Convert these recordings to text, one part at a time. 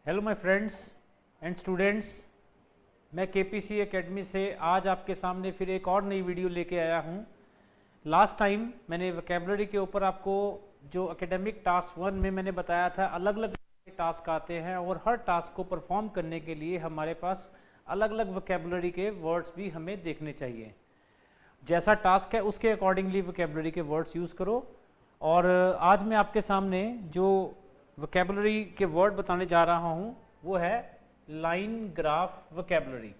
Hello my friends and students, मैं KPC academy से आज आपके सामने फिर एक और नई वीडियो लेके आया हूँ। लास्ट टाइम मैंने वोकैबुलरी के ऊपर आपको जो एकेडमिक टास्क 1 में मैंने बताया था अलग अलग टास्क आते हैं और हर टास्क को परफॉर्म करने के लिए हमारे पास अलग अलग वोकैबुलरी के वर्ड्स भी हमें देखने चाहिए। जैसा टास्क है उसके अकॉर्डिंगली वोकैबुलरी के वर्ड्स यूज़ करो। और आज मैं आपके सामने जो वोकैबुलरी के वर्ड बताने जा रहा हूँ वो है लाइन ग्राफ वोकैबुलरी।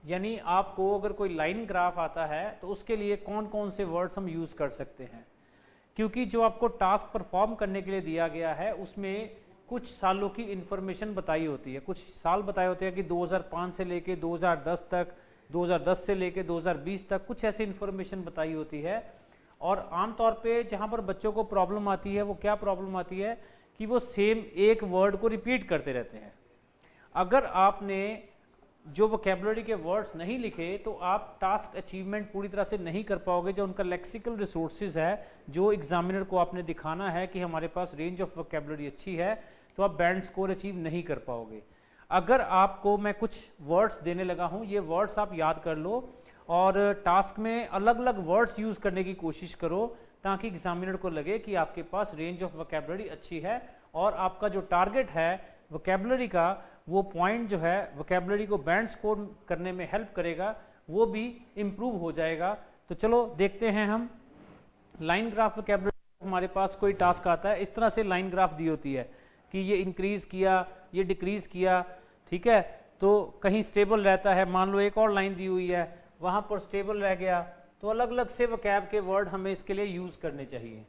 यानी आपको अगर कोई लाइन ग्राफ आता है तो उसके लिए कौन कौन से वर्ड्स हम यूज़ कर सकते हैं, क्योंकि जो आपको टास्क परफॉर्म करने के लिए दिया गया है उसमें कुछ सालों की इन्फॉर्मेशन बताई होती है। कुछ साल बताए होते हैं कि 2005 से लेके 2010 तक, 2010 से लेके 2020 तक, कुछ ऐसी इन्फॉर्मेशन बताई होती है। और आमतौर पे जहाँ पर बच्चों को प्रॉब्लम आती है वो क्या प्रॉब्लम आती है कि वो सेम एक वर्ड को रिपीट करते रहते हैं। अगर आपने जो वोकैबुलरी के वर्ड्स नहीं लिखे तो आप टास्क अचीवमेंट पूरी तरह से नहीं कर पाओगे। जो उनका लेक्सिकल रिसोर्सेज है, जो एग्जामिनर को आपने दिखाना है कि हमारे पास रेंज ऑफ वोकैबुलरी अच्छी है, तो आप बैंड स्कोर अचीव नहीं कर पाओगे। अगर आपको मैं कुछ वर्ड्स देने लगा हूँ, ये वर्ड्स आप याद कर लो और टास्क में अलग अलग वर्ड्स यूज़ करने की कोशिश करो ताकि एग्जामिनर को लगे कि आपके पास रेंज ऑफ वोकैबुलरी अच्छी है और आपका जो टारगेट है वोकैबुलरी का, वो पॉइंट जो है वोकैबुलरी को बैंड स्कोर करने में हेल्प करेगा, वो भी इम्प्रूव हो जाएगा। तो चलो देखते हैं हम लाइन ग्राफ वोकैबुलरी। हमारे पास कोई टास्क आता है, इस तरह से लाइन ग्राफ दी होती है कि ये इंक्रीज किया, ये डिक्रीज किया, ठीक है, तो कहीं स्टेबल रहता है। मान लो एक और लाइन दी हुई है, वहाँ पर स्टेबल रह गया। तो अलग अलग से वोकैब के वर्ड हमें इसके लिए यूज़ करने चाहिए।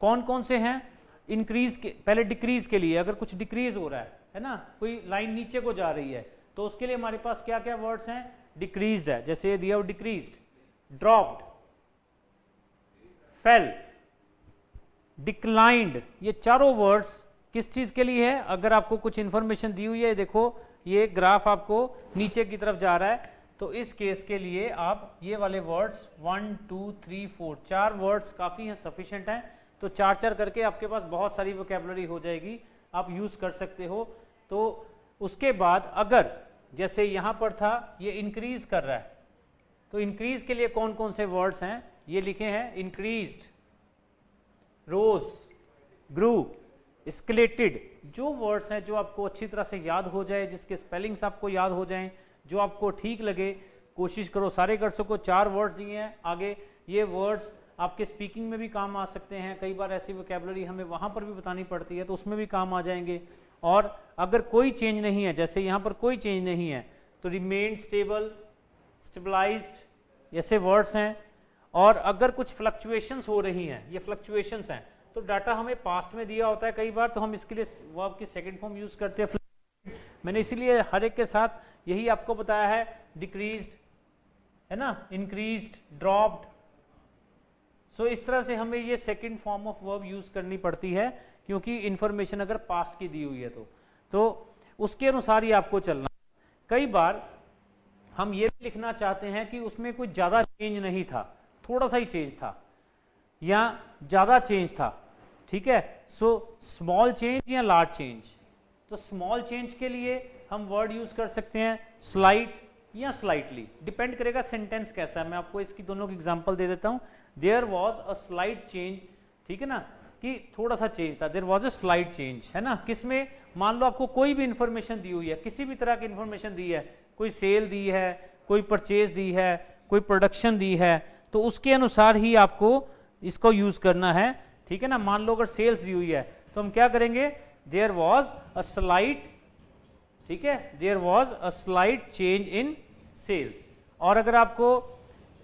कौन कौन से हैं? इंक्रीज के, पहले डिक्रीज के लिए, अगर कुछ डिक्रीज हो रहा है ना, कोई लाइन नीचे को जा रही है तो उसके लिए हमारे पास क्या क्या वर्ड्स हैं? डिक्रीज्ड है, जैसे ये दिया डिक्रीज्ड, ड्रॉप्ड, फेल, डिक्लाइंड। ये चारों वर्ड्स किस चीज के लिए है? अगर आपको कुछ इंफॉर्मेशन दी हुई है, देखो ये ग्राफ आपको नीचे की तरफ जा रहा है, तो इस केस के लिए आप ये वाले वर्ड्स 1 2 3 4 चार वर्ड्स काफ़ी हैं, सफिशिएंट हैं। तो चार चार करके आपके पास बहुत सारी वोकैबुलरी हो जाएगी, आप यूज़ कर सकते हो। तो उसके बाद अगर जैसे यहाँ पर था ये इंक्रीज कर रहा है, तो इंक्रीज के लिए कौन कौन से वर्ड्स हैं? ये लिखे हैं इंक्रीज्ड, रोज, ग्रू, स्केलेटेड। जो वर्ड्स हैं जो आपको अच्छी तरह से याद हो जाए, जिसके स्पेलिंग्स आपको याद हो जाएं, जो आपको ठीक लगे, कोशिश करो सारे कर सको। चार वर्ड्स दिए हैं आगे, ये वर्ड्स आपके स्पीकिंग में भी काम आ सकते हैं। कई बार ऐसी वोकैबुलरी हमें वहाँ पर भी बतानी पड़ती है तो उसमें भी काम आ जाएंगे। और अगर कोई चेंज नहीं है, जैसे यहाँ पर कोई चेंज नहीं है, तो रिमेन स्टेबल, स्टेबलाइज्ड, ऐसे वर्ड्स हैं। और अगर कुछ फ्लक्चुएशंस हो रही हैं, ये फ्लक्चुएशंस हैं, तो डाटा हमें पास्ट में दिया होता है कई बार, तो हम इसके लिए वर्ब की सेकंड फॉर्म यूज़ करते हैं। मैंने इसीलिए हर एक के साथ यही आपको बताया है, डिक्रीज्ड है ना, इंक्रीज्ड, ड्रॉप्ड। सो इस तरह से हमें ये second form of verb use करनी पड़ती है, क्योंकि इंफॉर्मेशन अगर पास्ट की दी हुई है तो उसके अनुसार ही आपको चलना। कई बार हम ये भी लिखना चाहते हैं कि उसमें कोई ज़्यादा चेंज नहीं था, थोड़ा सा ही चेंज था या ज़्यादा चेंज था, ठीक है। सो स्मॉल चेंज या लार्ज चेंज। तो स्मॉल चेंज के लिए हम वर्ड यूज़ कर सकते हैं स्लाइट या स्लाइटली, डिपेंड करेगा सेंटेंस कैसा है। मैं आपको इसकी दोनों की एग्जांपल दे देता हूँ। There was a slight change, ठीक है ना, कि थोड़ा सा चेंज था। There was a slight change, है ना। किसमें? मान लो आपको कोई भी इंफॉर्मेशन दी हुई है, किसी भी तरह की इंफॉर्मेशन दी है, कोई सेल दी है, कोई परचेज दी है, कोई प्रोडक्शन दी है, तो उसके अनुसार ही आपको इसको यूज करना है, ठीक है ना। मान लो अगर सेल्स दी हुई है तो हम क्या करेंगे? देयर वॉज अ स्लाइट, ठीक है, there was a slight change in sales. और अगर आपको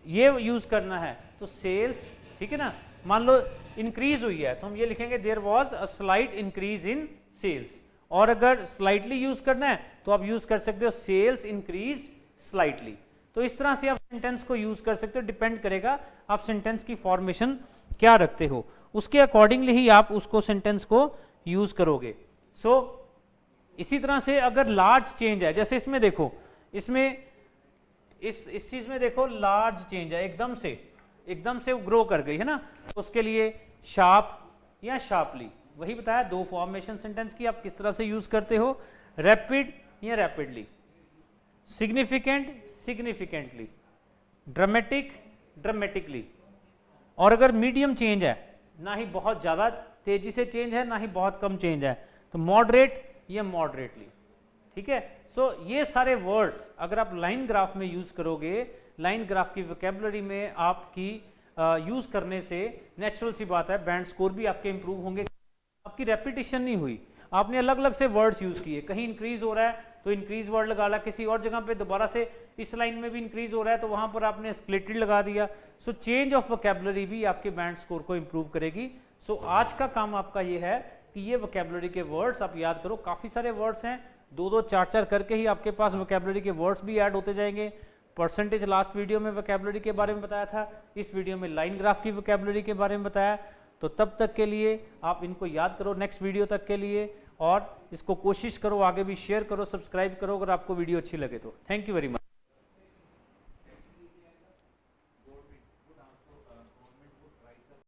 ये यूज करना है तो सेल्स, ठीक है ना, मान लो इंक्रीज हुई है तो हम ये लिखेंगे there was a slight increase in sales. और अगर स्लाइटली यूज करना है तो आप यूज कर सकते हो सेल्स इंक्रीज स्लाइटली। तो इस तरह से आप सेंटेंस को यूज कर सकते हो, डिपेंड करेगा आप सेंटेंस की फॉर्मेशन क्या रखते हो, उसके अकॉर्डिंगली ही आप उसको सेंटेंस को यूज करोगे। सो इसी तरह से अगर लार्ज चेंज है, जैसे इसमें देखो, इसमें इस चीज में देखो लार्ज चेंज है, एकदम से ग्रो कर गई है ना, उसके लिए शार्प या शार्पली, वही बताया। दो फॉर्मेशन सेंटेंस की आप किस तरह से यूज करते हो। रैपिड या rapidly, significant significantly, dramatic dramatically. और अगर मीडियम चेंज है, ना ही बहुत ज़्यादा तेजी से चेंज है ना ही बहुत कम चेंज है, तो मॉडरेट या मॉडरेटली। ठीक है, सो ये सारे वर्ड्स अगर आप लाइन ग्राफ में यूज करोगे, लाइन ग्राफ की वोकैबुलरी में आपकी यूज करने से नेचुरल सी बात है बैंड स्कोर भी आपके इंप्रूव होंगे। आपकी रेपिटेशन नहीं हुई, आपने अलग अलग से वर्ड्स यूज किए, कहीं इंक्रीज हो रहा है तो इंक्रीज वर्ड लगा ला, किसी और जगह पे दोबारा से इस लाइन में भी इंक्रीज हो रहा है तो वहां पर आपने एस्केलेटेड लगा दिया। सो चेंज ऑफ वोकैबुलरी भी आपके बैंड स्कोर को इंप्रूव करेगी। सो आज का काम आपका ये है कि ये वोकैबुलरी के वर्ड्स आप याद करो, काफी सारे वर्ड्स हैं, 2-2 4-4 करके ही आपके पास वोकैबुलरी के वर्ड्स भी ऐड होते जाएंगे। परसेंटेज लास्ट वीडियो में वोकैबुलरी के बारे में बताया था, इस वीडियो में लाइन ग्राफ की वोकैबुलरी के बारे में बताया। तो तब तक के लिए आप इनको याद करो नेक्स्ट वीडियो तक के लिए, और इसको कोशिश करो आगे भी शेयर करो, सब्सक्राइब करो अगर आपको वीडियो अच्छी लगे तो। Thank you very much.